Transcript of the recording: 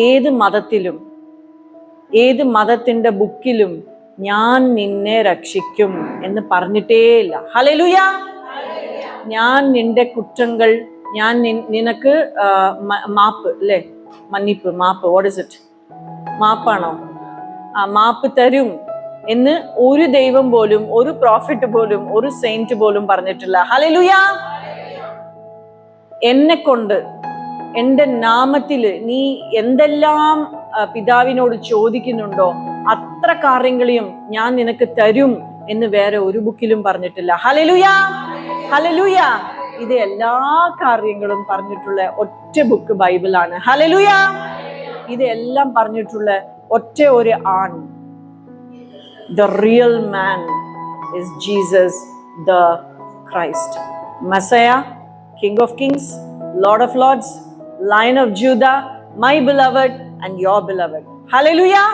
ഏത് മതത്തിലും ഏത് മതത്തിന്റെ ബുക്കിലും ഞാൻ നിന്നെ രക്ഷിക്കും എന്ന് പറഞ്ഞിട്ടേയില്ല. ഹല്ലേലൂയ. ഞാൻ നിന്റെ കുറ്റങ്ങൾ, ഞാൻ നിനക്ക് മാപ്പ് അല്ലേ, മന്നിപ്പ്, മാപ്പ്, വാട്ട് ഇസ് ഇറ്റ്, മാപ്പാണോ? മാപ്പ് തരും എന്ന് ഒരു ദൈവം പോലും, ഒരു പ്രോഫിറ്റ് പോലും, ഒരു സെയിന്റ് പോലും പറഞ്ഞിട്ടില്ല. ഹല്ലേലൂയ. എന്നെ കൊണ്ട്, എന്റെ നാമത്തില് നീ എന്തെല്ലാം പിതാവിനോട് ചോദിക്കുന്നുണ്ടോ അത്ര കാര്യങ്ങളെയും ഞാൻ നിനക്ക് തരും എന്ന് വേറെ ഒരു ബുക്കിലും പറഞ്ഞിട്ടില്ല. Hallelujah, hallelujah. ഇത് എല്ലാ കാര്യങ്ങളും പറഞ്ഞിട്ടുള്ള ഒറ്റ ബുക്ക് ബൈബിളാണ്. ഹല്ലേലൂയ. ഇതെല്ലാം പറഞ്ഞിട്ടുള്ള ഒറ്റ ഒരു ആൺ. The real man is Jesus the Christ, Messiah, King of Kings, Lord of Lords, Lion of Judah, my beloved and your beloved. Hallelujah.